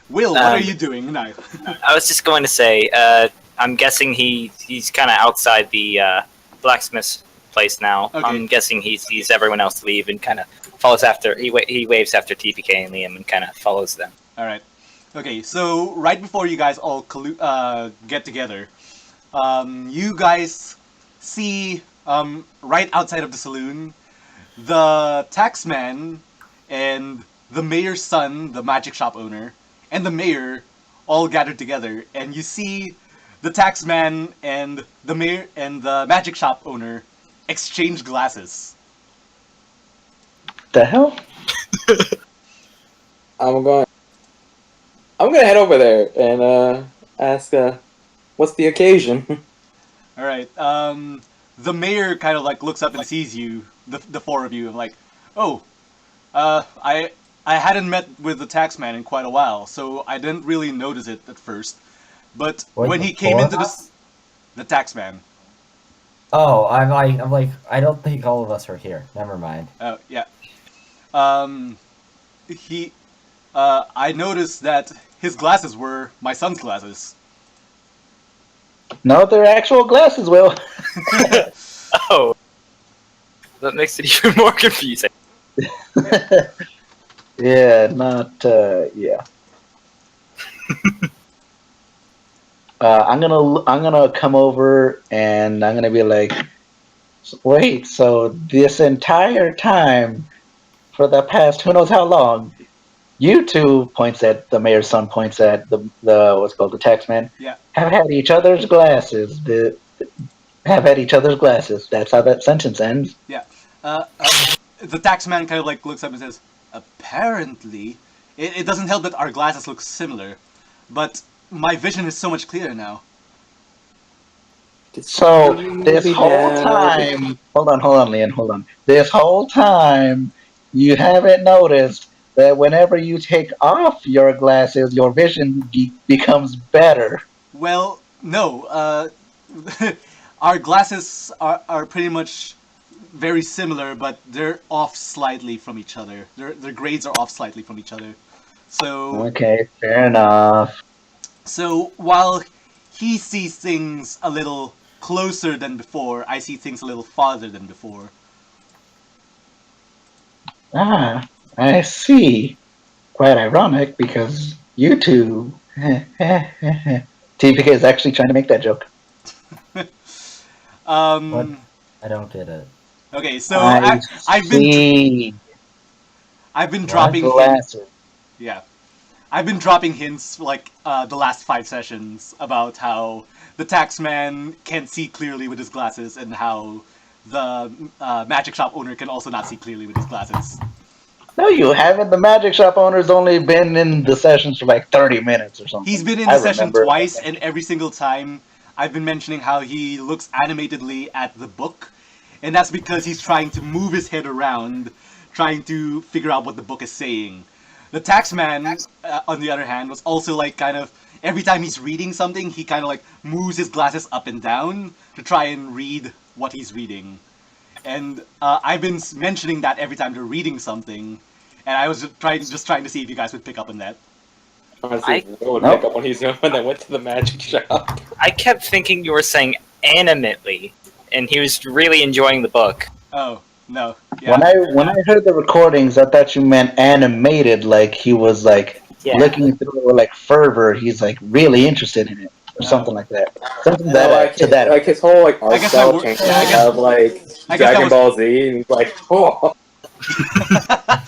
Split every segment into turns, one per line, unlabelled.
Will, what are you doing now?
I was just going to say, I'm guessing he's kind of outside the blacksmith's place now.
Okay.
I'm guessing he sees everyone else leave and kind of follows after. He waves after TPK and Liam and kind of follows them.
All right. Okay, so right before you guys all get together, you guys see right outside of the saloon the taxman and the mayor's son, the magic shop owner, and the mayor all gathered together, and you see the taxman and the mayor and the magic shop owner exchange glasses.
The hell?
I'm going. I'm gonna head over there and ask, what's the occasion?
All right. The mayor kind of like looks up and sees you, the four of you, and like, oh, I hadn't met with the taxman in quite a while, so I didn't really notice it at first. But
Wait,
when he
the
came
four
into
of us?
the taxman,
Oh, I'm like, I don't think all of us are here. Never mind.
oh yeah, he, I noticed that his glasses were my son's glasses.
No, they're actual glasses, Will.
Oh, that makes it even more confusing.
Yeah, not, yeah. I'm gonna come over and I'm gonna be like, wait, so this entire time, for the past who knows how long, you two, points at the mayor's son, points at the what's called the taxman,
Yeah.
have had each other's glasses. Have had each other's glasses. That's how that sentence ends.
Yeah. The taxman kind of like looks up and says, apparently, it doesn't help that our glasses look similar, but my vision is so much clearer now.
So this whole time, hold on, Leon, hold on. This whole time, you haven't noticed that whenever you take off your glasses, your vision becomes better.
Well, no. Our glasses are pretty much very similar, but they're off slightly from each other. Their grades are off slightly from each other. So
Okay, fair enough.
so while he sees things a little closer than before, I see things a little farther than before.
Ah, I see. Quite ironic because you two. TPK is actually trying to make that joke.
What? I don't get it.
Okay, so
I
I've
see.
been
What?
dropping hints.
Glasses.
Yeah, I've been dropping hints like the last 5 sessions about how the taxman can't see clearly with his glasses, and how the magic shop owner can also not see clearly with his glasses.
No, you haven't. The magic shop owner's only been in the sessions for like 30 minutes or something.
He's been in the session twice, and every single time I've been mentioning how he looks animatedly at the book, and that's because he's trying to move his head around, trying to figure out what the book is saying. The taxman, on the other hand, was also like kind of every time he's reading something, he kind of like moves his glasses up and down to try and read what he's reading. And I've been mentioning that every time they're reading something, and I was just trying to see if you guys would pick up on that.
Honestly, Will would pick up when he's when I went to the magic shop.
I kept thinking you were saying animately, and he was really enjoying the book.
Oh no! Yeah.
When I heard the recordings, I thought you meant animated, like he was like looking through it with like fervor. He's like really interested in it, or something like that. Something that
like his whole like
I
art
guess
style
that
change
I guess-
of like
I guess that
Dragon
was-
Ball Z, and he's like, oh.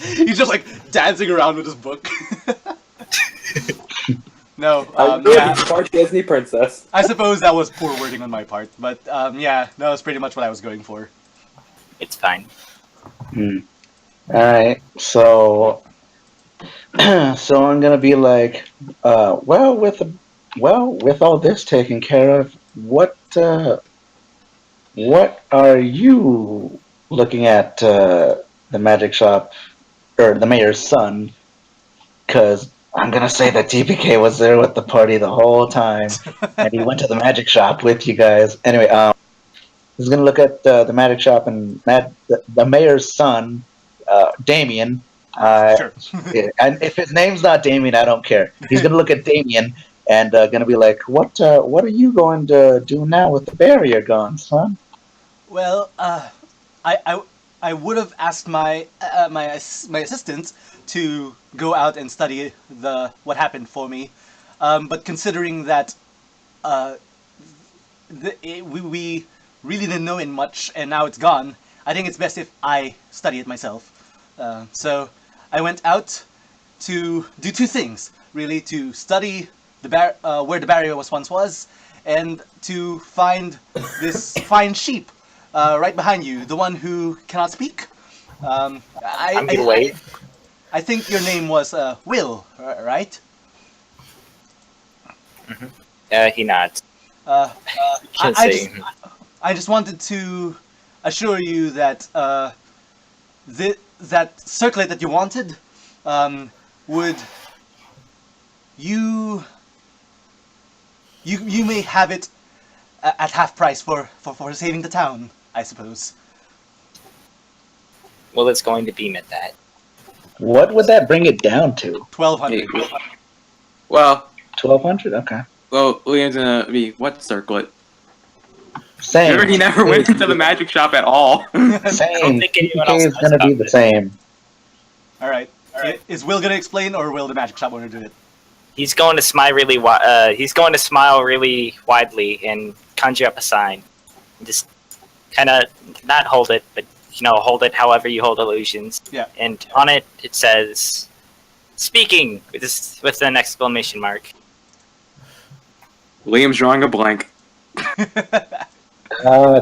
He's just like dancing around with his book. No,
Yeah, part Disney princess.
I suppose that was poor wording on my part, but yeah, that was pretty much what I was going for.
It's fine.
Alright, so so I'm gonna be like, with all this taken care of, what are you looking at the magic shop or the mayor's son? Because I'm gonna say that TPK was there with the party the whole time, and he went to the magic shop with you guys. Anyway, he's gonna look at the magic shop, and the mayor's son, Damien,
Sure.
Yeah, and if his name's not Damien, I don't care. He's gonna look at Damien and gonna be like, what are you going to do now with the barrier gone, son?"
Well, I, I, I would have asked my assistant to go out and study what happened for me, but considering that uh, we really didn't know it much, and now it's gone, I think it's best if I study it myself. So I went out to do two things, really: to study where the barrier once was, and to find this fine sheep right behind you, the one who cannot speak.
I'm gonna wait.
I think your name was Will, right?
He nods.
Uh,
Can't
I
say.
just I just wanted to assure you that that circlet that you wanted would you you may have it at half price for saving the town, I suppose.
Well, it's going to beam at that.
What would that bring it down to?
1,200.
Well,
1,200? Okay.
Liam's gonna be what circlet?
Same.
Remember, he never went into the magic shop at all.
Same.
think anyone
TPK
else
is
knows
gonna be
about
the
this.
same.
All right. Is Will gonna explain, or will the magic shop owner do it?
He's going to smile really widely and conjure up a sign. Just kind of not hold it, but hold it however you hold illusions.
Yeah.
And on it, it says, "Speaking," with an exclamation mark.
Liam's drawing a blank.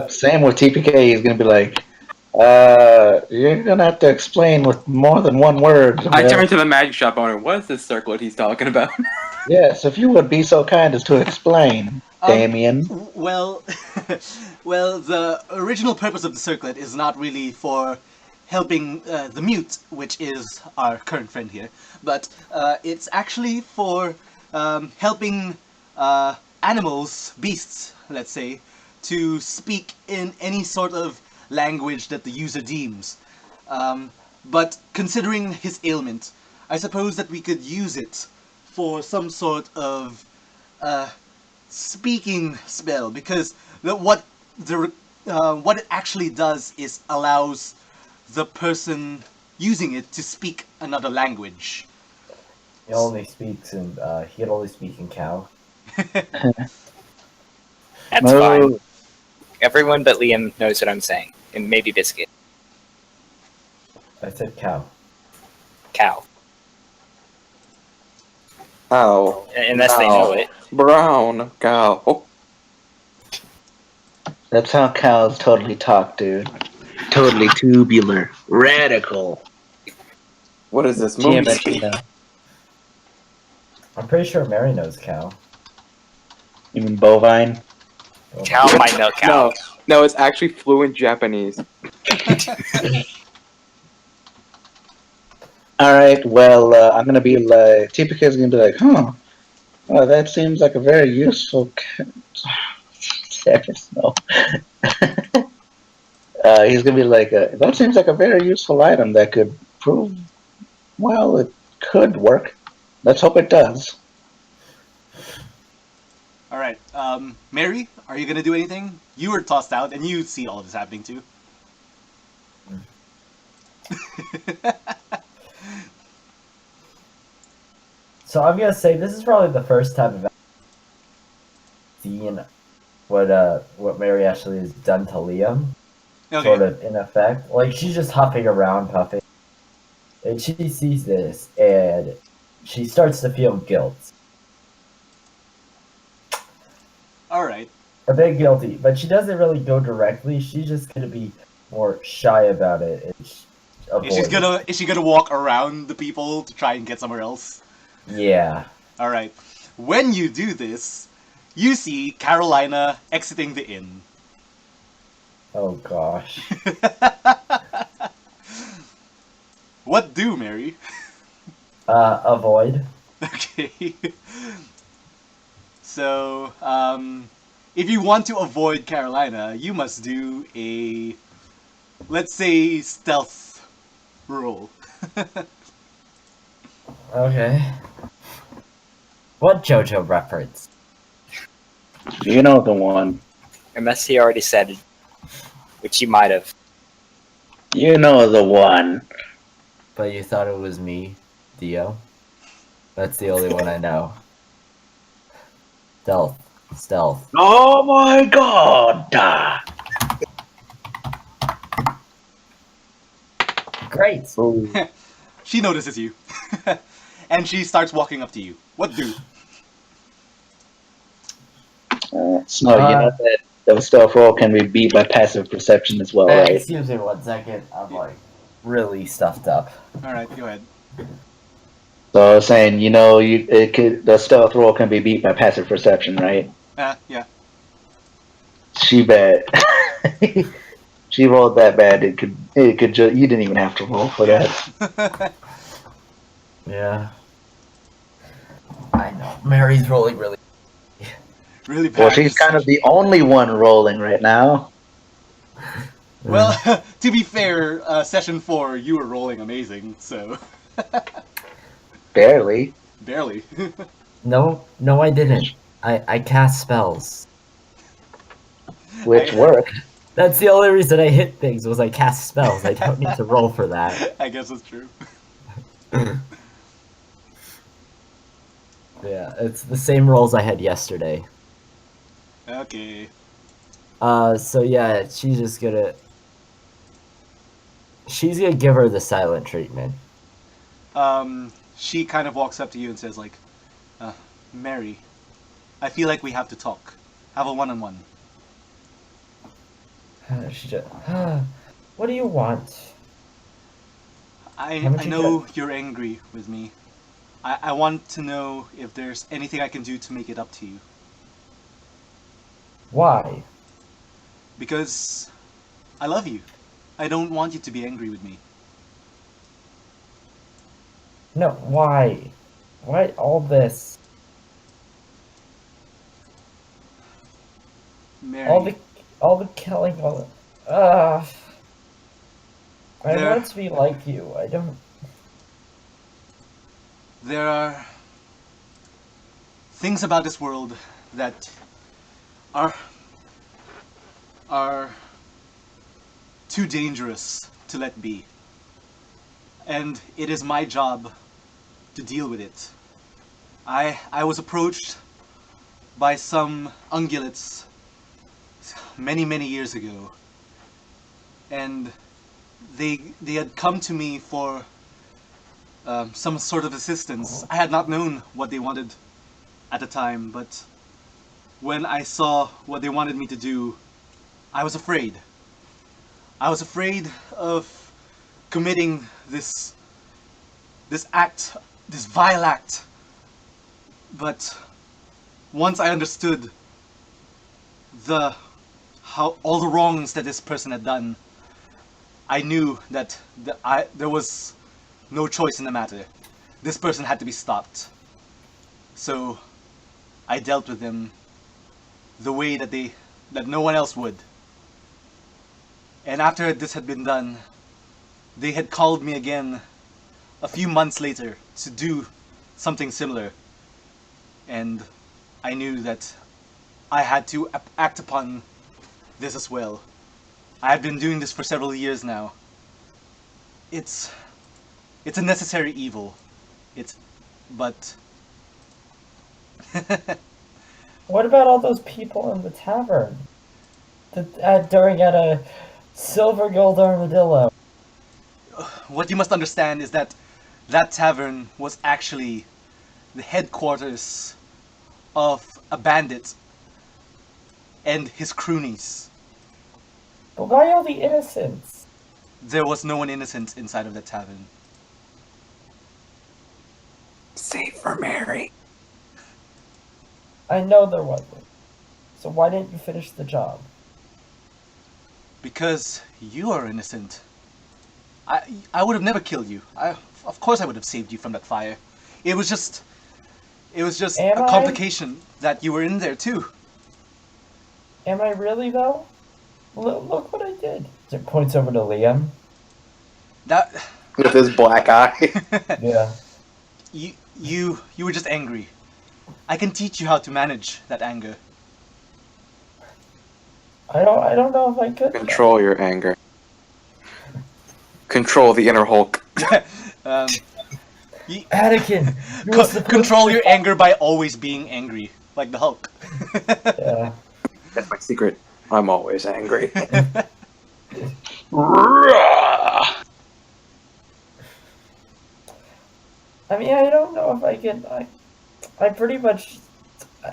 Same with TPK. He's gonna be like, "You're gonna have to explain with more than one word."
I turn to the magic shop owner. What is this circlet he's talking about?
Yes, if you would be so kind as to explain, Damien.
Well, well, the original purpose of the circlet is not really for helping the mute, which is our current friend here, but it's actually for helping animals, beasts, let's say, to speak in any sort of language that the user deems. But considering his ailment, I suppose that we could use it for some sort of speaking spell, because what it actually does is allows the person using it to speak another language.
He only speaks in he'd only speak in cow.
That's fine. Everyone but Liam knows what I'm saying, and maybe Biscuit.
I said cow.
Cow.
Cow.
Unless they know it.
Brown cow. Oh,
That's how cows totally talk, dude. Totally tubular, radical.
what is this movie?
Giamatti.
I'm pretty sure Mary knows cow.
You mean bovine?
Oh,
Cow might know cow.
No, it's actually fluent Japanese.
All right. Well, I'm gonna be like TPK is gonna be like, huh? Oh, that seems like a very useful. There's no. He's gonna be like, that seems like a very useful item that could prove. Well, it could work. Let's hope it does.
All right, Mary, are you gonna do anything? You were tossed out, and you see all of this happening too.
So I'm gonna say this is probably the first time I've seen what Mary actually has done to Liam.
Okay.
Sort of in effect. Like she's just hopping around puffing. And she sees this and she starts to feel guilt.
All right.
A bit guilty, but she doesn't really go directly. She's just gonna be more shy about it. And
Is she gonna walk around the people to try and get somewhere else?
Yeah.
All right. When you do this, you see Carolina exiting the inn.
Oh gosh.
What do, Mary?
Avoid.
Okay. So, if you want to avoid Carolina, you must do a, let's say, stealth roll.
Okay. What JoJo reference?
You know the one.
Unless he already said it, which he might have.
You know the one.
But you thought it was me, Dio? That's the only one I know. Stealth.
Oh my god!
Great!
Ooh.
She notices you. And she starts walking up to you. What do?
Snow, you know that the stealth roll can be beat by passive perception as well, right?
Excuse me 1 second. I'm like really stuffed up.
Alright, go ahead.
So I was saying, you know, the stealth roll can be beat by passive perception, right?
Yeah.
She bad. She rolled that bad. It could just you didn't even have to roll for that.
Yeah. I know. Mary's rolling really.
Really bad.
Well, she's kind of the only one rolling right now.
Well, to be fair, session 4, you were rolling amazing, so.
Barely.
Barely.
No, I didn't. I cast spells.
Which worked.
That's the only reason I hit things was I cast spells. I don't need to roll for that.
I guess that's true.
Yeah, it's the same rolls I had yesterday.
Okay.
So yeah, she's gonna give her the silent treatment.
She kind of walks up to you and says, like, Mary, I feel like we have to talk. Have a one-on-one.
She just, what do you want?
I
Haven't you
know you're angry with me. I want to know if there's anything I can do to make it up to you.
Why?
Because I love you. I don't want you to be angry with me.
No, why? Why all this?
Mary,
All the killing, all the. I
There-
want to be like you. I don't.
there are things about this world that are too dangerous to let be. And it is my job to deal with it. I was approached by some ungulates many years ago, and they had come to me for some sort of assistance. I had not known what they wanted at the time, but when I saw what they wanted me to do, I was afraid. I was afraid of committing this act, this vile act. But once I understood how all the wrongs that this person had done, I knew that there was no choice in the matter. This person had to be stopped. So I dealt with them the way that no one else would. And after this had been done, they had called me again a few months later to do something similar. And I knew that I had to act upon this as well. I have been doing this for several years now. It's a necessary evil. But
What about all those people in the tavern? During at a silver gold armadillo.
what you must understand is that that tavern was actually the headquarters of a bandit and his cronies.
But why all the innocents?
There was no one innocent inside of that tavern.
Save for Mary.
I know there wasn't. So why didn't you finish the job?
Because you are innocent. I would have never killed you. Of course I would have saved you from that fire. It was just
Am
a
I?
complication that you were in there too.
Am I really though? Look what I did. It points over to Liam.
That
With his black eye.
Yeah.
You were just angry. I can teach you how to manage that anger.
I don't know if I could.
Control your anger. Control the inner Hulk.
um,
Anakin, you were supposed
control
to
your anger by always being angry, like the Hulk.
Yeah.
That's my secret. I'm always angry.
I mean, I don't know if I can. I pretty much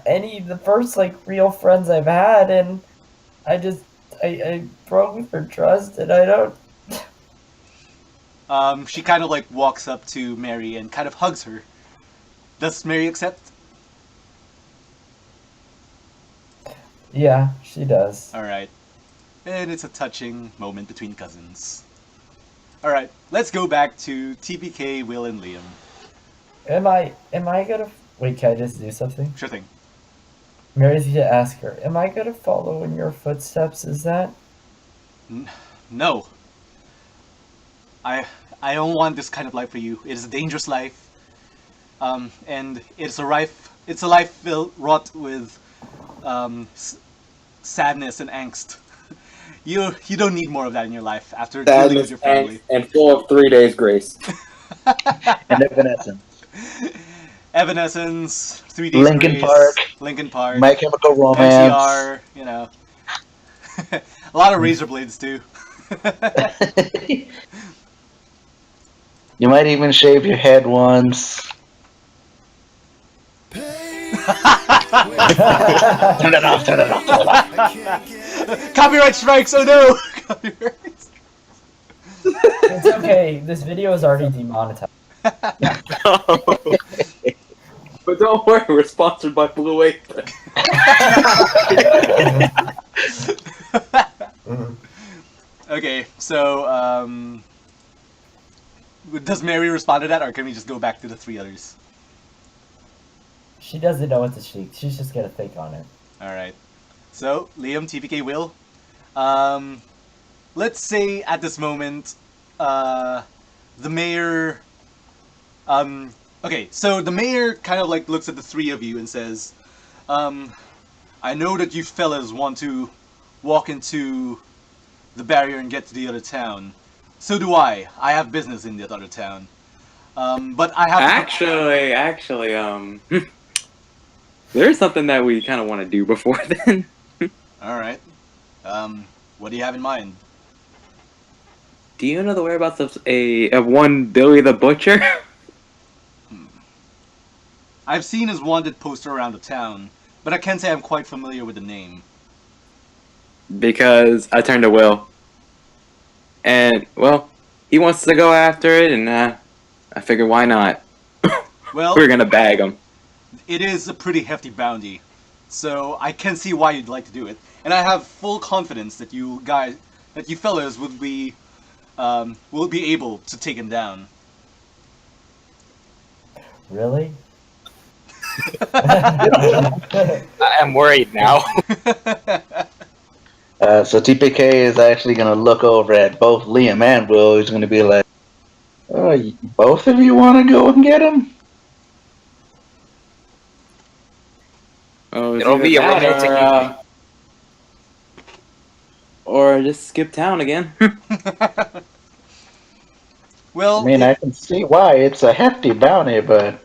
the first like real friends I've had, and I broke her trust, and I don't.
She kind of like walks up to Mary and kind of hugs her. Does Mary accept?
Yeah, she does.
Alright. And it's a touching moment between cousins. Alright, let's go back to TPK, Will, and Liam.
Am I gonna wait? Can I just do something?
Sure thing.
Mary's gonna ask her. Am I gonna follow in your footsteps? Is that?
No. I don't want this kind of life for you. It is a dangerous life. And it's a life wrought with sadness and angst. You don't need more of that in your life after dealing with your family.
And full of 3 days grace.
And Evanescence.
Evanescence, 3D
Linkin Park.
Linkin Park,
My Chemical Romance.
MCR, you know. A lot of razor blades too.
You might even shave your head once. Turn it off, turn it off, turn it off.
Copyright strikes, oh no! Copyright strikes.
It's okay. This video is already demonetized.
But don't worry, we're sponsored by Blue Apron.
Okay, so does Mary respond to that, or can we just go back to the three others?
She doesn't know what to speak. She's just gonna think on it.
Alright. So, Liam, TPK, Will. Let's say at this moment, the mayor... okay, so the mayor kind of like looks at the three of you and says, I know that you fellas want to walk into the barrier and get to the other town. So do I. I have business in that other town. But I have
Actually, there's something that we kind of want to do before then.
Alright. What do you have in mind?
Do you know the whereabouts of one Billy the Butcher?
I've seen his wanted poster around the town, but I can't say I'm quite familiar with the name.
Because I turned to Will. And, well, he wants to go after it, and I figured why not?
Well,
We're gonna bag him.
it is a pretty hefty bounty, so I can see why you'd like to do it. And I have full confidence that you fellas will be able to take him down.
Really?
I'm worried now.
So TPK is actually going to look over at both Liam and Will. He's going to be like, oh, both of you want to go and get him?
Oh,
It'll be a romantic evening.
or just skip town again.
Well,
I mean, I can see why. It's a hefty bounty, but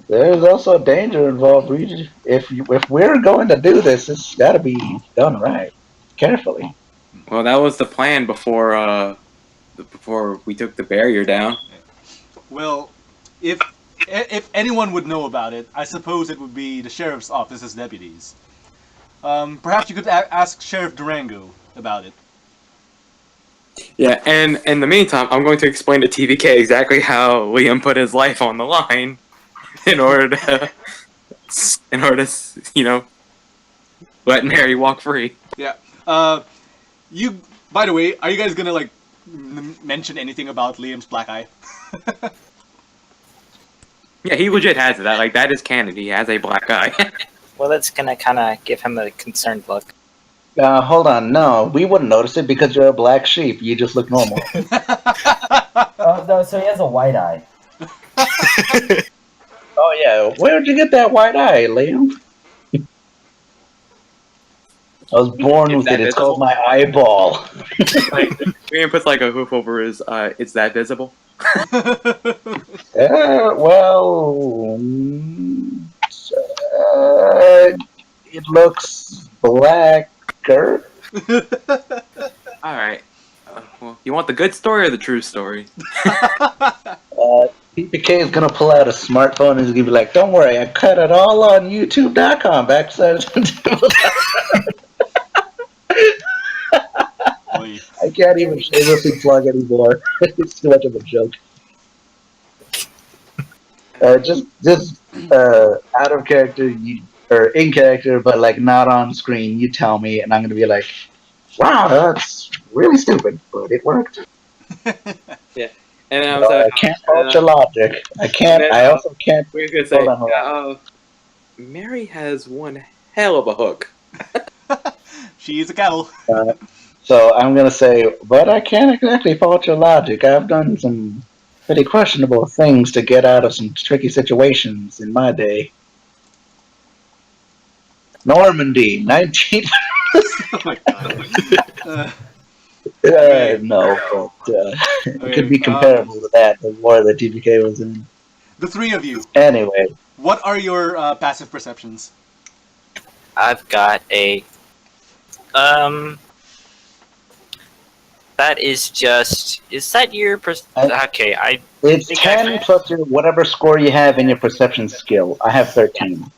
there's also danger involved. If we're going to do this, it's got to be done right, carefully.
Well, that was the plan before we took the barrier down.
well, if anyone would know about it, I suppose it would be the sheriff's office's deputies. Perhaps you could ask Sheriff Durango about it.
Yeah, and in the meantime, I'm going to explain to TVK exactly how Liam put his life on the line in order to, let Mary walk free.
Yeah. You. By the way, are you guys gonna mention anything about Liam's black eye?
Yeah, he legit has it. That is canon. He has a black eye.
Well, that's gonna kind of give him a concerned look.
Hold on, no, we wouldn't notice it because you're a black sheep. You just look normal.
Oh no, so he has a white eye.
Oh yeah, where'd you get that white eye, Liam? I was born
It's
with
that
it. It's called
visible?
my eyeball.
Like, Liam puts like a hoof over his. It's that visible.
Well, it looks blacker.
All right. Well, you want the good story or the true story?
PPK is gonna pull out a smartphone and he's gonna be like, "Don't worry, I cut it all on YouTube.com." Backslash.
Oy.
I can't even shamelessly plug anymore. It's too much of a joke. Just out of character, or in character, but like not on screen. You tell me, and I'm gonna be like, "Wow, that's really stupid, but it worked."
Yeah. And I was
So I can't fault your logic. I
and
can't.
then
I also can't.
we could
Hold
say,
on, hold on.
Mary has one hell of a hook.
She's a cattle.
So I'm gonna say, but I can't exactly fault your logic. I've done some pretty questionable things to get out of some tricky situations in my day. Normandy, 19.
Oh my god. Okay.
No, but it could
Okay.
be comparable to that, the war that TPK was in.
The three of you.
Anyway,
What are your passive perceptions?
I've got a that is just is that your okay, I
it's
think
10 plus your whatever score you have in your perception skill. I have 13.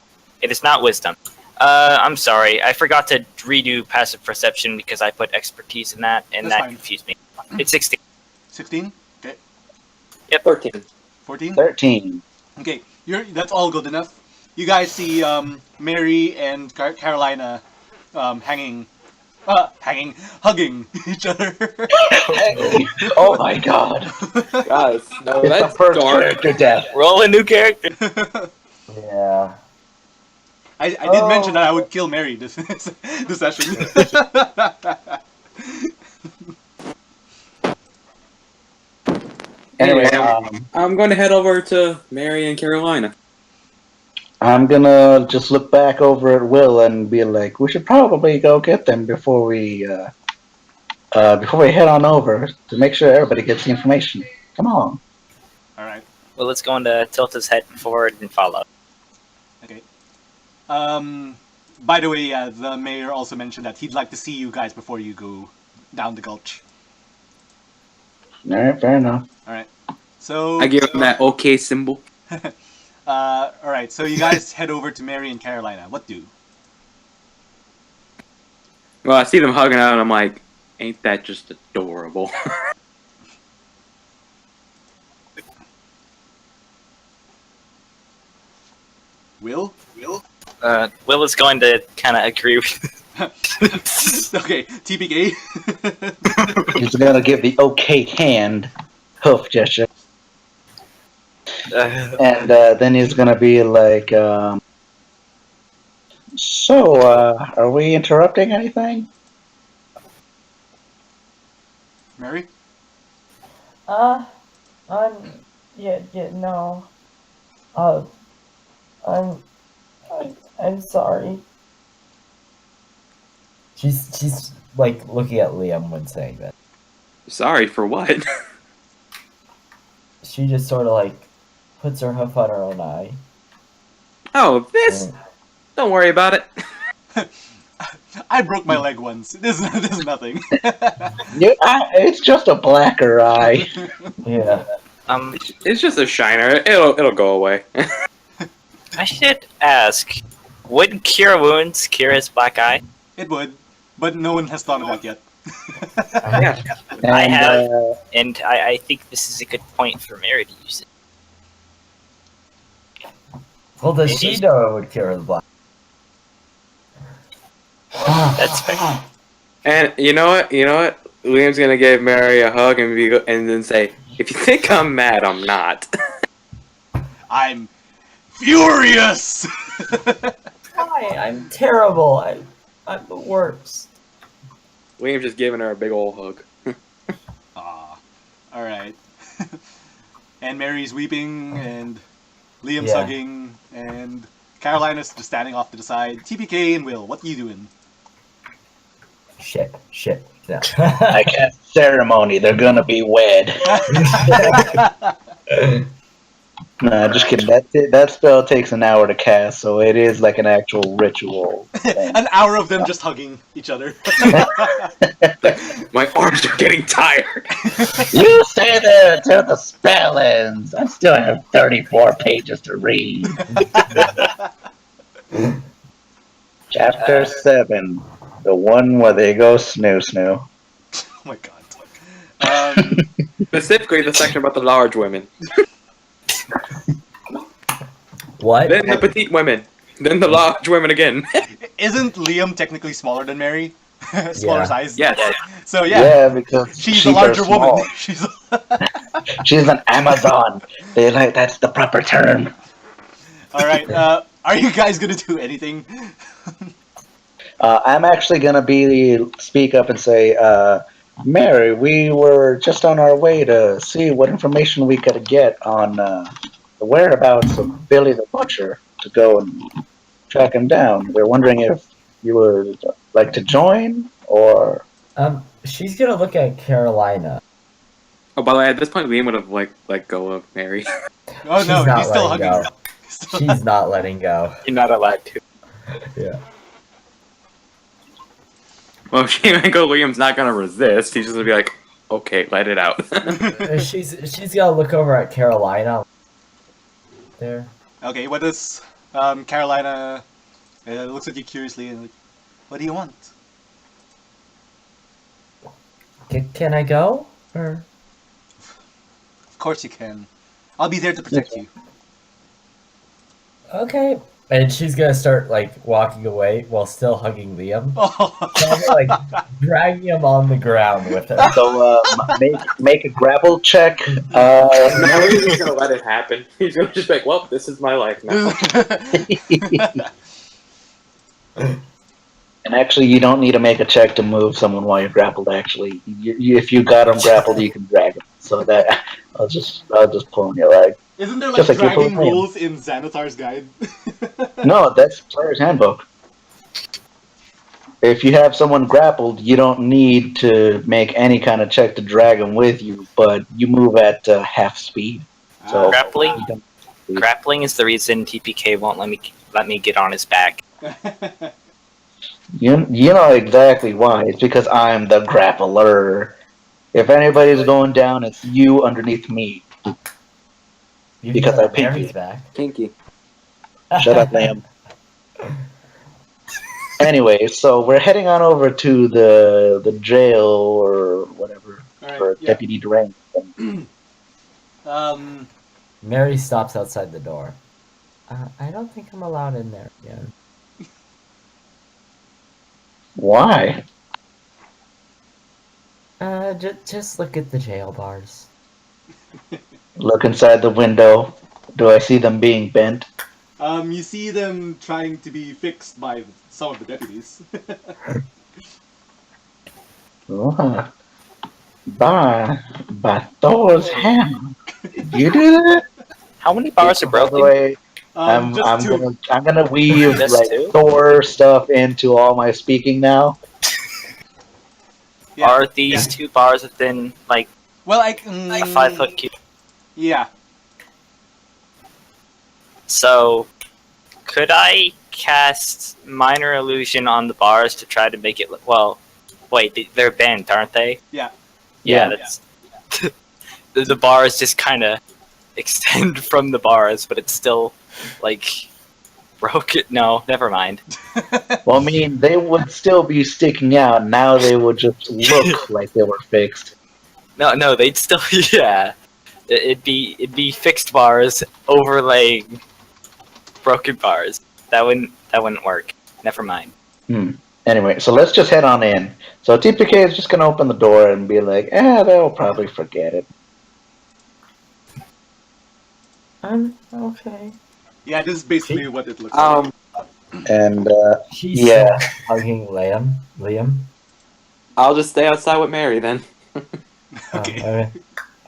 it is not wisdom. I'm sorry, I forgot to redo passive perception because I put expertise in that, and
That's
that
fine.
confused me. It's 16.
16? Okay.
13.
14?
13.
Okay. That's all good enough. You guys see Mary and Carolina hugging each other.
Oh my god.
Guys, no,
It's the
that's
first
dark.
character death.
Roll a new character.
Yeah.
I did mention that I would kill Mary this session.
Anyway,
I'm going to head over to Mary and Carolina.
I'm gonna just look back over at Will and be like, we should probably go get them before we head on over to make sure everybody gets the information. Come on.
All right.
Well, let's go into tilt his head forward and follow.
Okay. By the way, the mayor also mentioned that he'd like to see you guys before you go down the gulch.
All right, fair enough.
All right. So.
I give him that okay symbol.
All right. So you guys head over to Mary and Carolina. What do?
Well, I see them hugging out, and I'm like, ain't that just adorable?
Will?
Will is going to kind of agree with.
Okay. TPK.
He's gonna give the okay hand hoof gesture, and then he's gonna be like, "So, are we interrupting anything?"
Mary.
I'm. Yeah. No. I'm. I'm sorry. She's like looking at Liam when saying that.
Sorry for what?
She just sort of like puts her hoof on her own eye.
Oh, this.
And-
Don't worry about it.
I broke my leg once. This is nothing.
It's just a blacker eye.
yeah.
It's just a shiner. It'll go away.
I should ask, would cure wounds cure his black eye?
It would, but no one has thought of that yet.
Yeah.
And,
I have, and I think this is a good point for Mary to use it.
Well, does she know it would cure the black?
That's fair.
And you know what? Liam's gonna give Mary a hug and then say, "If you think I'm mad, I'm not."
I'm furious.
Why? I'm terrible. I'm the worst.
Liam's just giving her a big old hug.
Ah, all right. And Mary's weeping, and Liam's
Yeah.
hugging, and Carolina's just standing off to the side. TPK and Will, what are you doing?
Shit. Yeah.
I cast ceremony. They're gonna be wed. Nah, just kidding. That spell takes an hour to cast, so it is like an actual ritual thing.
An hour of them just hugging each other.
My arms are getting tired.
You stay there until the spell ends. I still have 34 pages to read. Chapter 7, the one where they go snoo.
Oh my god.
Specifically, the section about the large women.
What?
Then the petite women. Then the large women again.
Isn't Liam technically smaller than Mary? Smaller
Yeah.
size?
Yes.
So
Yeah, because
she's
sheep
a larger
are small.
woman. She's
She's an Amazon. That's the proper term.
Alright, are you guys gonna do anything?
I'm actually gonna speak up and say, Mary, we were just on our way to see what information we could get on the whereabouts of Billy the Butcher to go and track him down. We're wondering if you would like to join, or
She's gonna look at Carolina.
Oh, by the way, at this point, Liam would have let go of Mary.
Oh
She's
no,
not
he's still
letting
hugging.
go. She's not letting go.
You're not allowed to.
Yeah.
Well, if she let go, Liam's not gonna resist. He's just gonna be like, "Okay, let it out."
She's gonna look over at Carolina. There.
Okay, what does Carolina looks at you curiously and like, what do you want?
Can I go? Or
Of course you can. I'll be there to protect you.
okay. And she's gonna start like walking away while still hugging Liam.
Oh.
Kinda, like dragging him on the ground with her.
so make a grapple check.
No, he's just gonna let it happen. He's gonna just be like, "Well, this is my life now."
And actually, you don't need to make a check to move someone while you're grappled. Actually, if you got them grappled, you can drag them. So that I'll just pull on your leg.
Isn't there like
Just like you're
dragging
pulling him.
rules in Xanathar's guide?
No, that's player's handbook. If you have someone grappled, you don't need to make any kind of check to drag them with you, but you move at half speed. So
Grappling?
you don't-
Grappling is the reason TPK won't let me get on his back.
You know exactly why. It's because I'm the grappler. If anybody's going down, it's you underneath me.
You
Because
know
I picked
Mary's
you.
back.
Kinky.
Shut up, Liam. Anyway, so we're heading on over to the jail or whatever
Alright,
for
yeah.
Deputy Durant.
Mary stops outside the door. I don't think I'm allowed in there again.
Why?
Just look at the jail bars.
Look inside the window. Do I see them being bent?
You see them trying to be fixed by some of the deputies.
Oh, by Thor's hammer. Did you do that?
How many bars are
By the
broken?
way, I'm
just two.
gonna weave
Just
like
two?
Thor stuff into all my speaking now.
Yeah.
Are these two bars within like
Well,
a 5 foot cube?
Yeah.
So, could I cast minor illusion on the bars to try to make it? Well, wait, they're bent, aren't they?
Yeah.
Yeah, that's the bars just kind of extend from the bars, but it's still like broken. No, never mind.
Well, I mean, they would still be sticking out. Now they would just look like they were fixed.
No, they'd still yeah. It'd be fixed bars overlaying broken bars. That wouldn't work. Never mind.
Anyway, so let's just head on in. So TPK is just gonna open the door and be like, they'll probably forget it.
Okay.
Yeah, this is basically what it looks like.
And
She's
Yeah.
hugging Liam.
I'll just stay outside with Mary then.
Okay.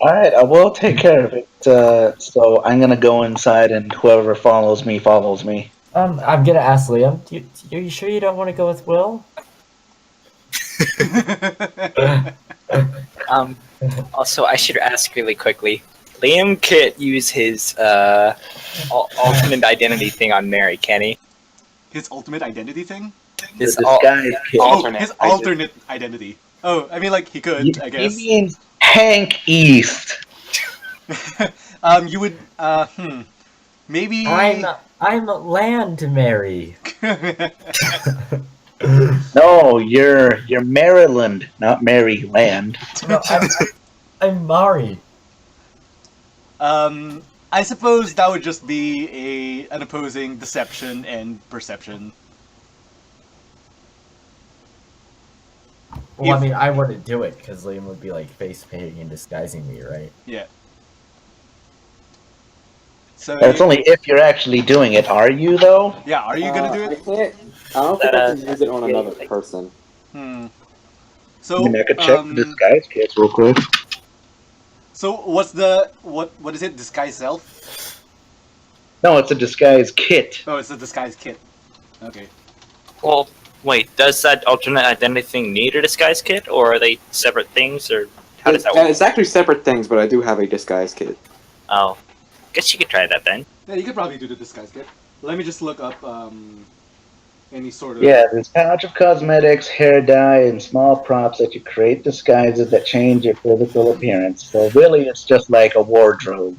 All right, I will take care of it. So I'm gonna go inside, and whoever follows me follows me.
I'm gonna ask Liam. Are you sure you don't want to go with Will?
Also, I should ask really quickly. Liam can't use his alternate identity thing on Mary, can he?
His ultimate identity thing?
The
His
disguise kit.
alternate.
Oh, his alternate identity. Oh, I mean, like, he could, I
He
guess.
means Hank East.
You would, maybe...
I'm Land Mary.
No, you're Maryland, not Maryland.
No, I'm Mari.
I suppose that would just be an opposing deception and perception.
Well, I
If-
mean, I wouldn't do it because Liam would be like face painting and disguising me, right?
Yeah. So,
That's only if you're actually doing it. Are you though?
yeah, are you gonna do
I
it?
can't. I don't think I can use it on another person.
So,
I mean, I could check the disguise kits real quick.
So what's the what is it? Disguise self?
No, it's a disguise kit.
Oh, it's a disguise kit. Okay.
Well, wait. Does that alternate identity thing need a disguise kit, or are they separate things, or how does that work?
It's actually separate things, but I do have a disguise kit.
Oh, guess you could try that then.
Yeah, you could probably do the disguise kit. Let me just look up any sort of.
Yeah, there's pouch of cosmetics, hair dye, and small props that you create disguises that change your physical appearance. So really, it's just like a wardrobe.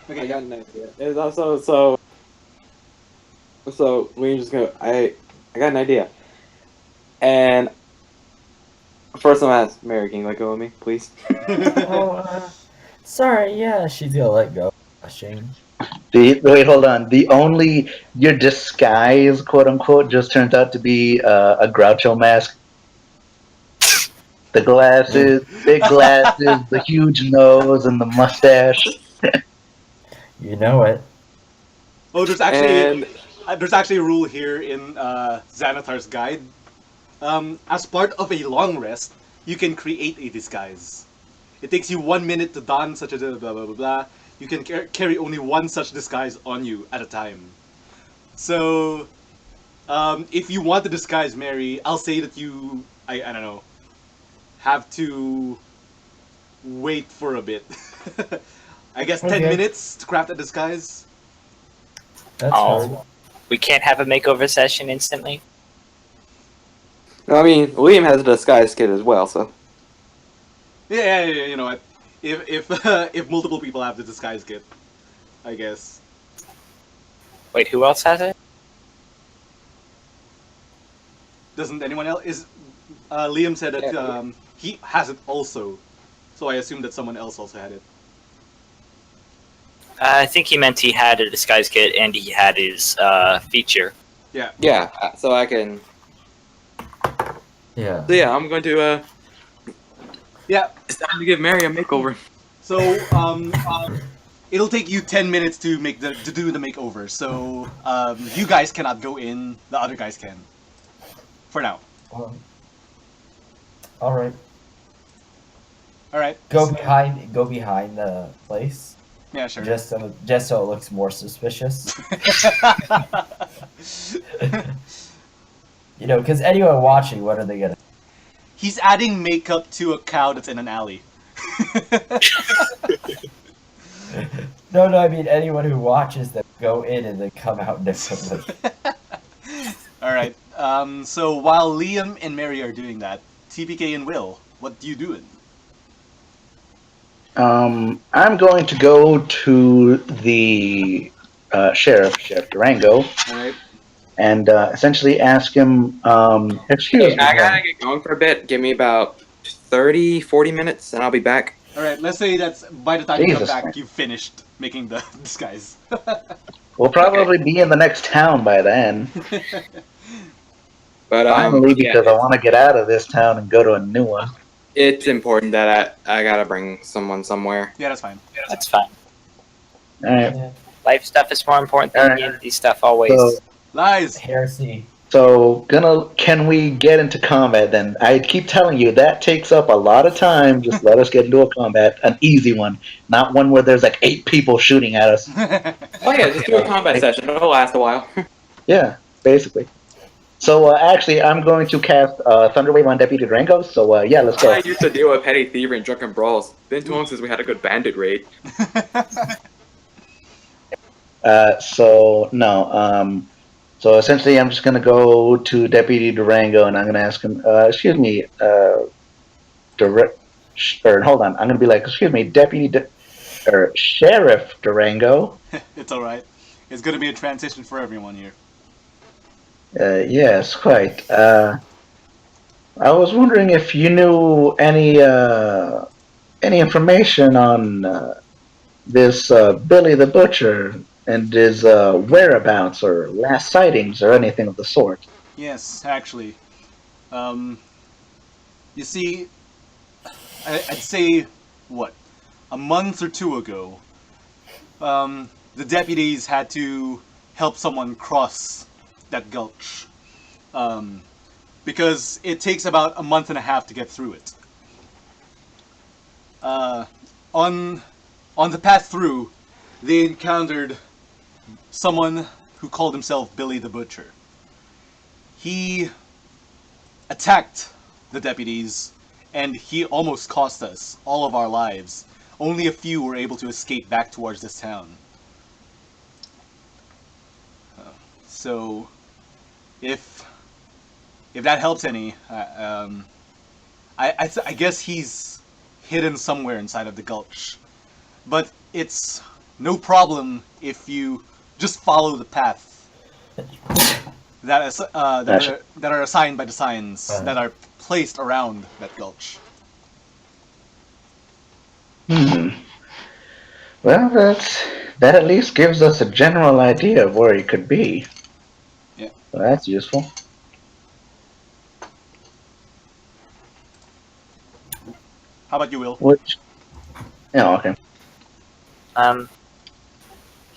I
Okay.
got an idea. It's also so we just go. I got an idea. And first, I'm gonna ask Mary, can you let go of me, please?
Oh, sorry. Yeah, she's gonna let go. Shame.
Wait, hold on. Your disguise, quote unquote, just turns out to be a Groucho mask. The glasses, big glasses, the huge nose, and the mustache.
You know it.
Oh, there's actually a rule here in Xanathar's guide. As part of a long rest, you can create a disguise. It takes you 1 minute to don such a blah blah blah blah. You can carry only one such disguise on you at a time. So, if you want to disguise Mary, I'll say that you, I don't know, have to wait for a bit. I guess 10
Okay.
minutes to craft a disguise.
That's
Oh.
fine.
We can't have a makeover session instantly.
I mean, Liam has a disguise kit as well, so.
Yeah, you know what? If if multiple people have the disguise kit, I guess.
Wait, who else has it?
Doesn't anyone else? Liam said that
Yeah.
he has it also, so I assume that someone else also had it.
I think he meant he had a disguise kit and he had his feature.
Yeah, so I can.
Yeah.
So yeah, I'm going to.
Yeah.
It's time to give Mary a makeover.
So it'll take you 10 minutes to do the makeover. So you guys cannot go in. The other guys can. For now.
All right.
All right.
Go behind the place.
Yeah, sure.
Just so it looks more suspicious. You know, because anyone watching, what are they gonna?
He's adding makeup to a cow that's in an alley.
No, I mean anyone who watches them go in and then come out differently.
All right. So while Liam and Mary are doing that, TPK and Will, what do you do?
I'm going to go to the Sheriff Durango,
All right.
and essentially ask him, excuse me.
I gotta get going for a bit. Give me about 30, 40 minutes, and I'll be back.
All right. Let's say that's by the time you come
Jesus
back,
Christ.
you've finished making the disguise.
We'll probably be in the next town by then.
But
Finally,
yeah,
because I want to get out of this town and go to a new one.
it's important that I gotta bring someone somewhere.
Yeah, that's fine.
That's fine.
All right.
Yeah.
Life stuff is more important than
Alright.
D&D stuff always.
So,
Lies.
Heresy.
So, can we get into combat then? I keep telling you that takes up a lot of time. Just let us get into a combat, an easy one, not one where there's like 8 people shooting at us.
Oh yeah, just do a combat session. It'll last a while.
Yeah, basically. So, actually, I'm going to cast Thunderwave on Deputy Durango. So, yeah, let's go.
I used to deal with petty thievery and drunken brawls. Been too long since we had a good bandit raid.
So no. So essentially, I'm just gonna go to Deputy Durango, and I'm gonna ask him. Excuse me. Or hold on. I'm gonna be like, excuse me, or Sheriff Durango.
It's all right. It's going to be a transition for everyone here.
Yes, quite. I was wondering if you knew any information on this Billy the Butcher and his whereabouts or last sightings or anything of the sort.
Yes, actually. Um, you see, I'd say, what, a month or two ago, the deputies had to help someone cross that gulch. Because it takes about a month and a half to get through it. On the path through, they encountered someone who called himself Billy the Butcher. He attacked the deputies, and he almost cost us all of our lives. Only a few were able to escape back towards this town. So, if that helps any, I guess he's hidden somewhere inside of the gulch. But it's no problem if you just follow the path that are assigned by the signs that are placed around that gulch.
Well, that at least gives us a general idea of where he could be.
Yeah.
So that's useful.
How about you, Will?
Which? Yeah. Okay.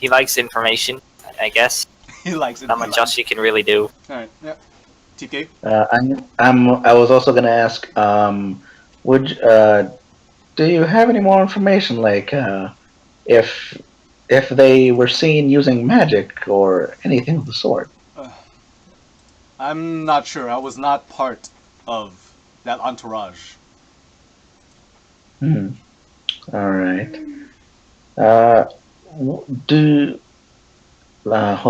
He likes information, I guess.
He likes it.
Not much else you can really do.
Alright, yeah. TK?
I was also gonna ask. Would do you have any more information, like if they were seen using magic or anything of the sort?
I'm not sure. I was not part of that entourage.
All right. Hold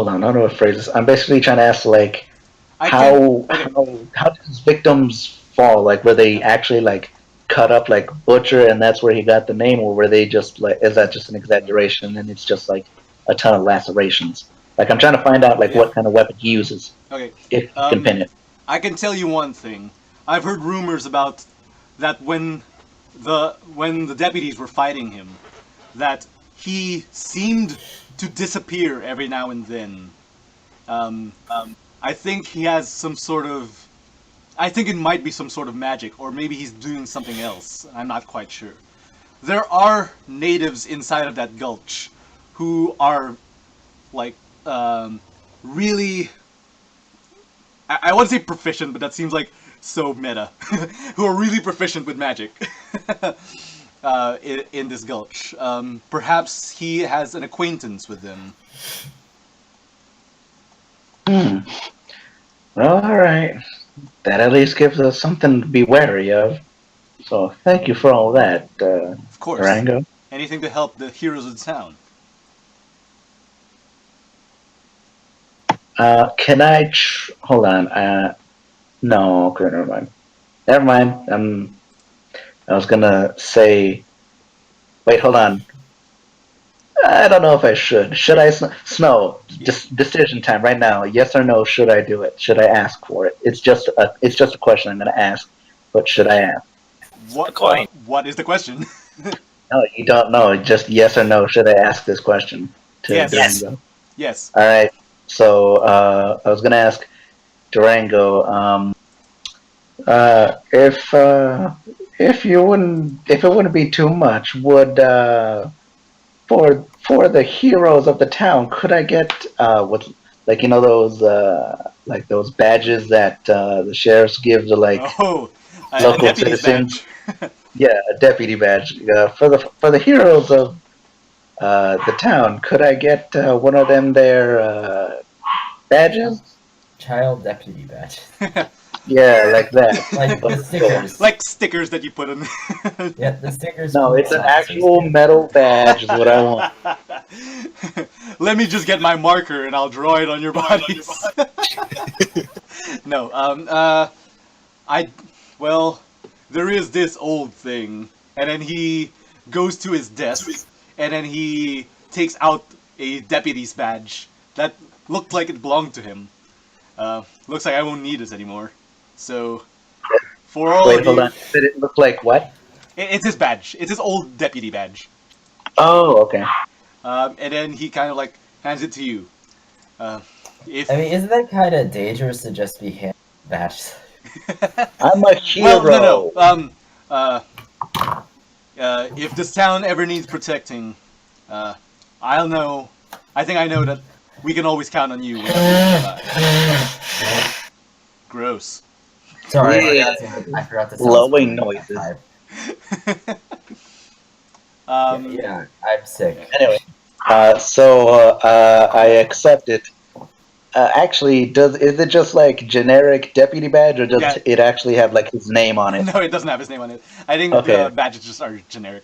on. I don't know what phrase this. I'm basically trying to ask, like, how does victims fall? Like, were they actually like cut up like Butcher, and that's where he got the name, or were they just like? Is that just an exaggeration, and it's just like a ton of lacerations? Like, I'm trying to find out like what kind of weapon he uses.
Okay.
If you can pin it.
I can tell you one thing. I've heard rumors about that when the deputies were fighting him, that he seemed to disappear every now and then. I think he has some sort of... I think it might be some sort of magic, or maybe he's doing something else. I'm not quite sure. There are natives inside of that gulch who are, like, really... I want to say proficient, but that seems like so meta. Who are really proficient with magic in this gulch. Perhaps he has an acquaintance with them.
Well, all right. That at least gives us something to be wary of. So thank you for all that,
Of course.
Rango.
Anything to help the heroes of the town.
Can I hold on? No, okay, never mind. Never mind. I was gonna say. Wait, hold on. I don't know if I should. Should I? Snow. Just decision time right now. Yes or no? Should I do it? Should I ask for it? It's just a question I'm gonna ask. But should I ask?
What is the question?
No, you don't know. Just yes or no. Should I ask this question to
Yes.
Durango?
Yes.
All right. So I was gonna ask Durango. If it wouldn't be too much, would for the heroes of the town, could I get like those those badges that the sheriffs give to like
Oh, a
local
deputy's
citizens.
badge.
Yeah, a deputy badge for the heroes of the town. Could I get one of them there badges?
Child deputy badge.
Yeah, like that.
Like the
But
stickers.
Like stickers that you put on.
Yeah, the stickers.
no, it's
police
an
officers
actual
get.
metal badge. Is what I want.
Let me just get my marker and I'll draw it on your bodies. No, well, there is this old thing, and then he goes to his desk, and then he takes out a deputy's badge that looked like it belonged to him. Looks like I won't need it anymore. So, for all
Wait,
of
hold
you,
on. Did it look like what?
it's his badge. It's his old deputy badge.
Oh, okay.
And then he kind of like hands it to you. If
I mean, isn't that kind of dangerous to just be handed badges?
I'm a hero.
well, no. If this town ever needs protecting, I'll know. I think I know that we can always count on you. Gross.
Sorry,
Yeah.
I forgot to.
Blowing noises.
Yeah, I'm sick.
Anyway, I accept it. Actually, is it just like generic deputy badge, or does
Yeah.
it actually have like his name on it?
No, it doesn't have his name on it. I think
Okay.
badges just are generic.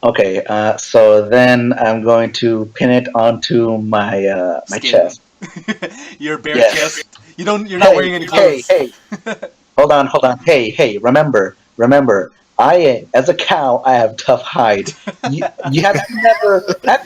Okay, so then I'm going to pin it onto my my
Skin.
chest.
Your bare
Yes.
chest. You're not wearing any clothes.
Hey, hold on. Hey, remember, as a cow, I have tough hide. You have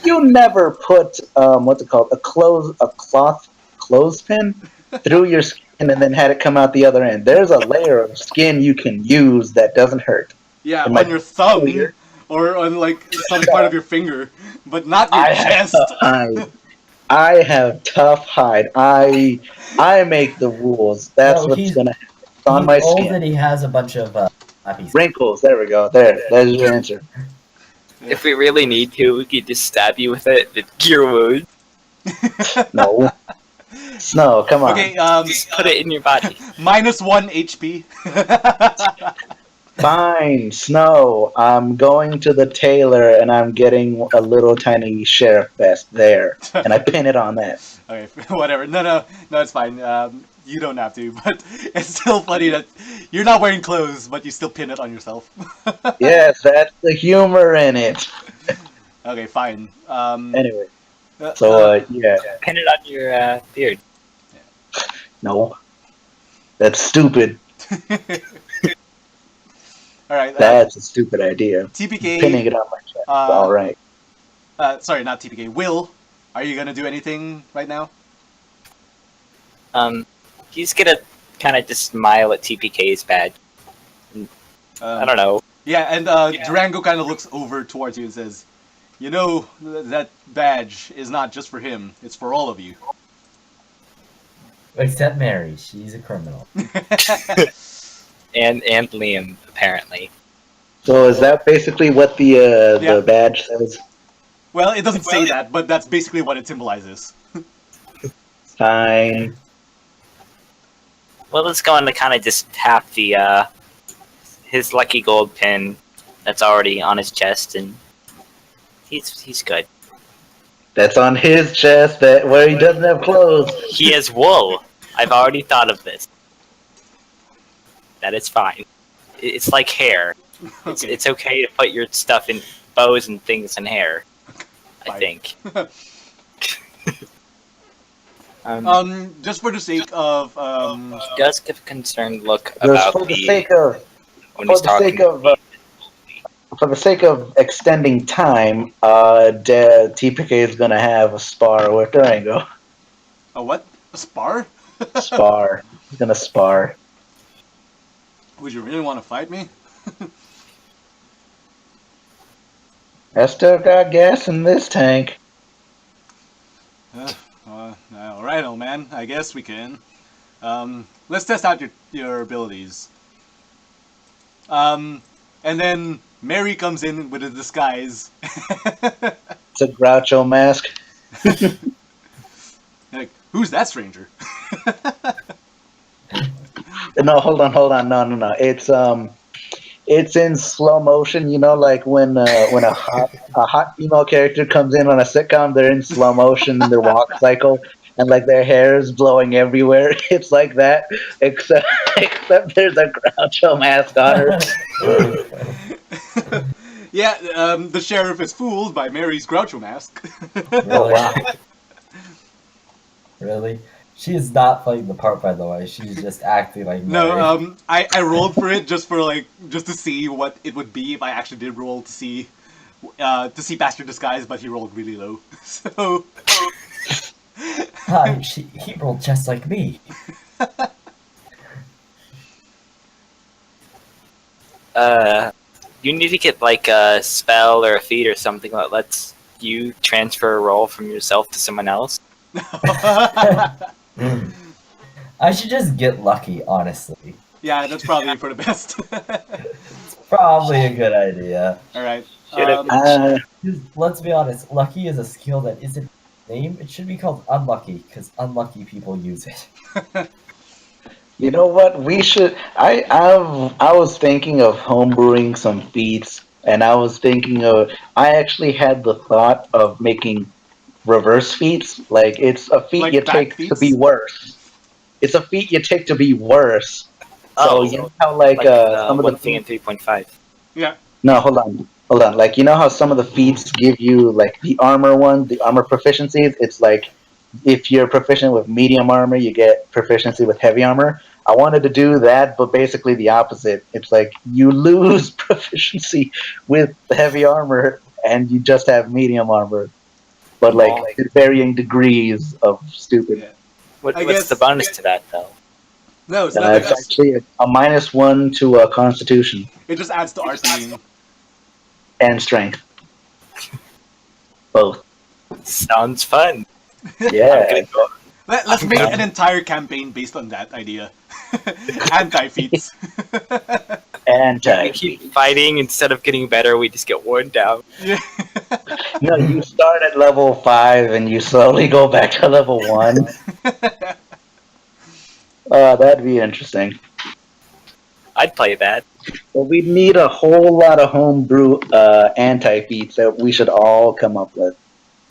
you never put what's it called, a cloth clothespin through your skin and then had it come out the other end? There's a layer of skin you can use that doesn't hurt.
Yeah,
Am I
on your thumb
weird?
or on like some part of your finger, but not your
I have
chest.
tough hide. I have tough hide. I make the rules. That's
No,
what's
he's-
gonna happen. It's on
He's
my
old
skin.
and he has a bunch of flappy.
Wrinkles. There we go. There's your answer.
If we really need to, we could just stab you with it. The cure wound.
No. Snow, come on.
Okay,
Just put it in your body.
-1 HP.
Fine, Snow. I'm going to the tailor and I'm getting a little tiny sheriff vest there, and I pin it on that.
Okay, whatever. No, it's fine. You don't have to, but it's still funny that you're not wearing clothes, but you still pin it on yourself.
Yes, that's the humor in it.
Okay, fine.
Anyway, so yeah,
Pin it on your beard.
no, that's stupid.
All right.
That's a stupid idea.
TPK.
Pinning it on my chest. All right.
Sorry, not TPK. Will, are you gonna do anything right now?
He's gonna kind of just smile at TPK's badge. I don't know.
Yeah, and Durango kind of looks over towards you and says, "You know, that badge is not just for him; it's for all of you."
Except Mary, she's a criminal.
And Liam, apparently.
So is that basically what
Yeah.
the badge says?
Well, it doesn't say that, but that's basically what it symbolizes.
Fine.
Well, it's going to kind of just tap the his lucky gold pin that's already on his chest, and he's good.
That's on his chest, that where he doesn't have clothes.
He has wool. I've already thought of this. That is fine. It's like hair.
Okay.
It's okay to put your stuff in bows and things in hair. I
Fine.
think.
Just for the sake of
He does give a concerned look
Just
about
for the
the
sake of
when
for
he's
the
talking.
sake of for the sake of extending time, TPK is gonna have a spar with Durango.
a what? A spar?
Spar. He's gonna spar.
Would you really want to fight me?
I still got gas in this tank.
All right, old man. I guess we can. Let's test out your abilities. And then Mary comes in with a disguise.
It's a Groucho mask.
Like, who's that stranger?
No, hold on. No. It's in slow motion. You know, like when a hot female character comes in on a sitcom, they're in slow motion in their walk cycle, and like their hair is blowing everywhere. It's like that, except there's a Groucho mask on her.
Yeah, the sheriff is fooled by Mary's Groucho mask.
Oh wow!
Really? She is not playing the part, by the way. She's just acting like Mary.
No, I rolled for it just to see what it would be if I actually did roll to see Bastard Disguise, but he rolled really low. So
He rolled just like me.
You need to get like a spell or a feat or something that lets you transfer a role from yourself to someone else.
I should just get lucky, honestly.
yeah, that's probably for the best.
It's probably a good idea.
All right.
Should've-
'Cause let's be honest, lucky is a skill that isn't named. It should be called unlucky, because unlucky people use it.
You know what? We should. I was thinking of homebrewing some feats, and I was thinking of. I actually had the thought of making reverse feats. Like it's a feat
Like
you
back
take to
feats?
be worse. It's a feat you take to be worse. So
Oh,
you know how like some of
one
the
thing in 3.5.
Yeah.
no, hold on. Like you know how some of the feats give you like the armor one, the armor proficiencies. It's like if you're proficient with medium armor, you get proficiency with heavy armor. I wanted to do that, but basically the opposite. It's like you lose proficiency with heavy armor, and you just have medium armor, but like
Oh.
to varying degrees of stupid.
Yeah.
What's
I guess-
the bonus to that though?
No, it's not.
It's actually a -1 to Constitution
It just adds to arcane.
and Strength, both.
Sounds fun.
Yeah.
I'm gonna go.
Let's make an entire campaign based on that idea. Anti-feats.
We
Anti.
keep fighting instead of getting better. We just get worn down.
Yeah.
No, you start at level 5 and you slowly go back to level 1. That'd be interesting.
I'd play that.
Well, we need a whole lot of homebrew anti-feats that we should all come up with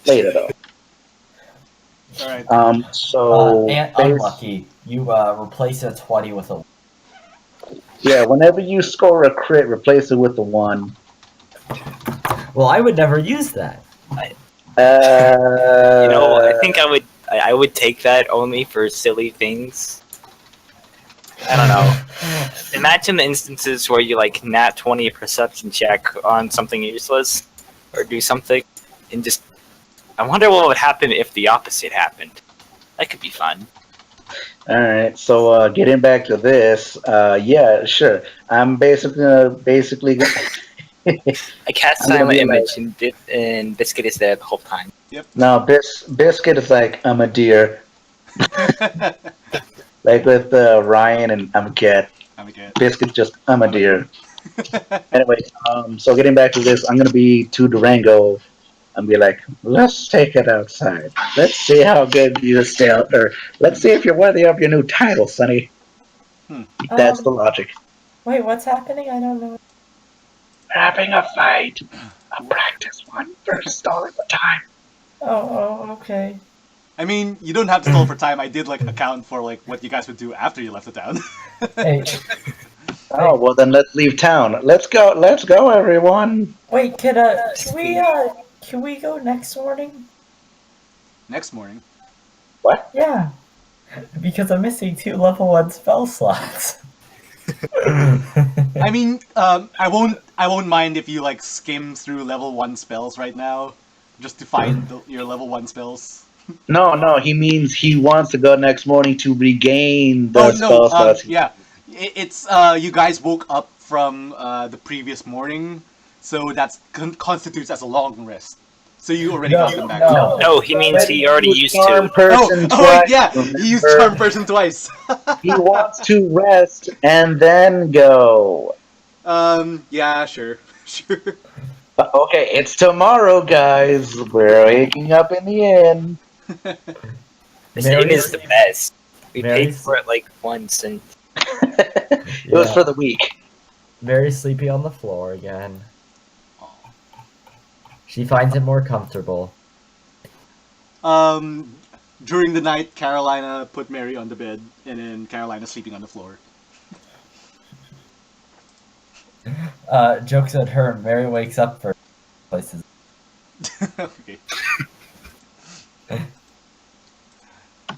later, though.
All right.
So
And
bas-
unlucky. You replace a 20 with a.
yeah, whenever you score a crit, replace it with the 1.
Well, I would never use that.
You know, I think I would take that only for silly things. I don't know. Imagine the instances where you like nat 20 a perception check on something useless, or do something, and just. I wonder what would happen if the opposite happened. That could be fun.
All right, so getting back to this, yeah, sure. I'm basically
I cast
I'm gonna
silent
be
image, and Biscuit is there the whole time.
no Biscuit is like I'm a deer, like with Ryan and I'm a cat.
I'm a cat.
Biscuit just I'm a deer. Anyway, so getting back to this, I'm gonna be to Durango and be like, let's take it outside. Let's see how good you still, or let's see if you're worthy of your new title, Sonny. That's the logic.
Wait, what's happening? I don't know.
Having a fight, a practice one versus all at the time.
Oh, okay.
I mean, you don't have to stall for time. I did like account for like what you guys would do after you left the town.
Hey,
Oh well, then let's leave town. Let's go, everyone.
wait, can we go next morning?
Next morning.
What?
Yeah. Because I'm missing 2 level 1 spell slots.
I mean, I won't mind if you like skim through level 1 spells right now, just to find your level 1 spells.
No, he means he wants to go next morning to regain the
Oh
spell
no,
slots.
yeah, it's you guys woke up from the previous morning, so that constitutes as a long rest. So you already got them back.
No.
No, he means he already used
Charm
to.
person
Oh,
twice.
yeah,
remember?
he used charm person twice.
He wants to rest and then go.
Yeah, sure, sure.
Okay, it's tomorrow, guys. We're waking up in the inn.
This inn is the best. We paid
Mary's-
for it like once, and
It was for the week.
Very sleepy on the floor again. She finds it more comfortable.
During the night, Carolina put Mary on the bed, and then Carolina sleeping on the floor.
Jokes at her. Mary wakes up for places.
Okay.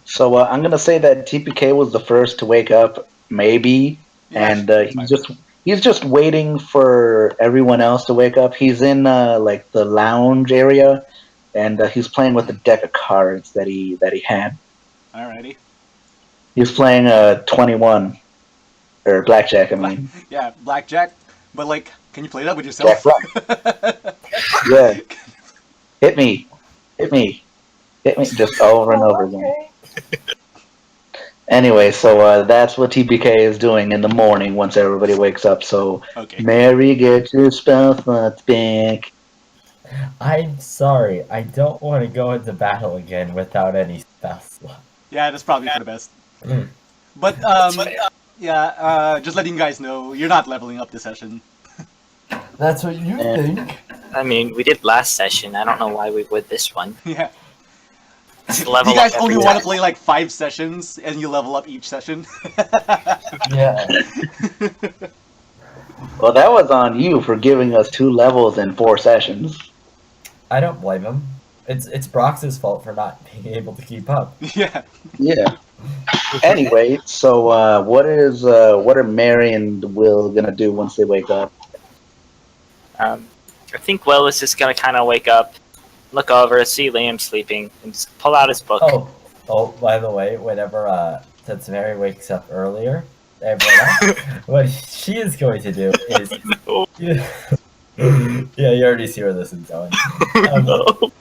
So I'm gonna say that TPK was the first to wake up, maybe,
Yeah,
and
fine.
he's just waiting for everyone else to wake up. He's in like the lounge area, and he's playing with a deck of cards that he had.
Alrighty.
He's playing 21 or blackjack. I mean,
Yeah, blackjack. But like, can you play that with yourself?
Jack yeah. Hit me, just over and over again. Anyway, so that's what TPK is doing in the morning once everybody wakes up. So,
Okay.
Mary, get your spell slots back.
I'm sorry. I don't want to go into battle again without any spell slot.
Yeah, that's probably for the best.
Mm.
But yeah, just letting you guys know, you're not leveling up this session.
That's what you think.
I mean, we did last session. I don't know why we would this one.
Yeah.
Just level
You guys
up
only
every
want to
time.
play like 5 sessions, and you level up each session.
Yeah.
Well, that was on you for giving us 2 levels in 4 sessions.
I don't blame him. It's Brox's fault for not being able to keep up.
Yeah.
Yeah. Anyway, so what are Mary and Will gonna do once they wake up?
I think Will is just gonna kind of wake up, look over, see Liam sleeping, and just pull out his book.
Oh, by the way, whenever since Mary wakes up earlier, everyone else, what she is going to do is
No.
yeah, you already see where this is going.
No.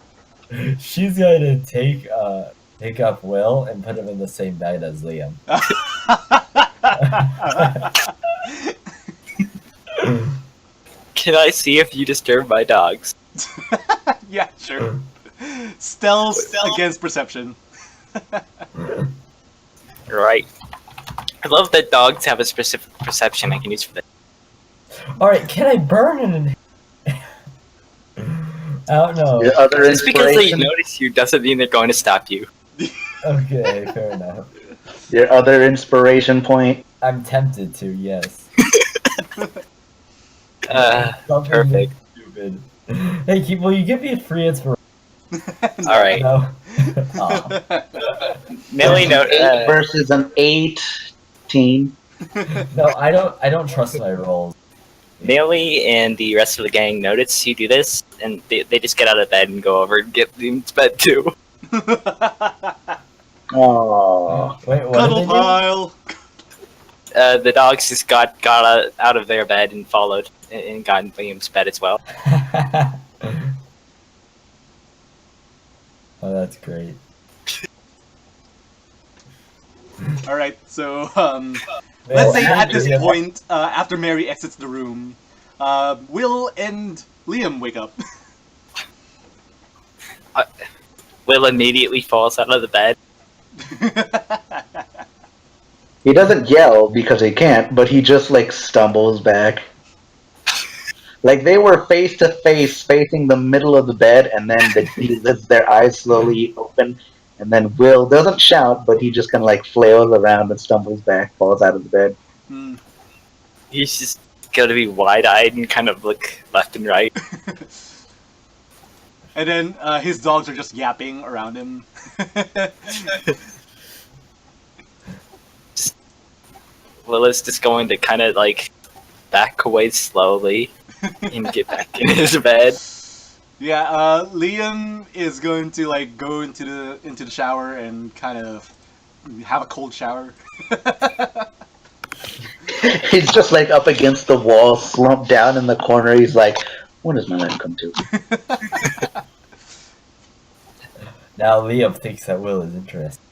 She's going to take up Will and put him in the same bed as Liam.
Can I see if you disturb my dogs?
Yeah, sure. Stealth against perception.
Right. I love that dogs have a specific perception I can use for this.
All right, can I burn it? I don't know.
Your other
Just because they
inspiration.
notice you doesn't mean they're going to stop you.
Okay, fair enough.
Your other inspiration point.
I'm tempted to, yes. Something
Perfect.
Stupid. Hey, will you give me a free inspiration?
Alright.
No. Aw.
Millie, no,
8 versus an 18.
No, I don't trust my rolls.
Millie and the rest of the gang notice you do this, and they just get out of bed and go over and get Liam's bed too.
Oh,
Wait, what
Cuddle
did they
pile.
The dogs just got out of their bed and followed and got in Liam's bed as well.
do? Oh, that's great.
All right, so let's say at this point, after Mary exits the room, Will and Liam wake up.
Will immediately falls out of the bed.
he doesn't yell because he can't, but he just like stumbles back. Like they were face to face, facing the middle of the bed, and then their eyes slowly open, and then Will doesn't shout, but he just kind of like flails around and stumbles back, falls out of the bed.
Hmm.
He's just gonna be wide-eyed and kind of look left and right.
And then his dogs are just yapping around him.
Will is just going to kind of like back away slowly and get back in his bed.
Yeah, Liam is going to like go into the shower and kind of have a cold shower.
He's just like up against the wall, slumped down in the corner. He's like, "When does my life come to?"
Now Liam thinks that Will is interesting.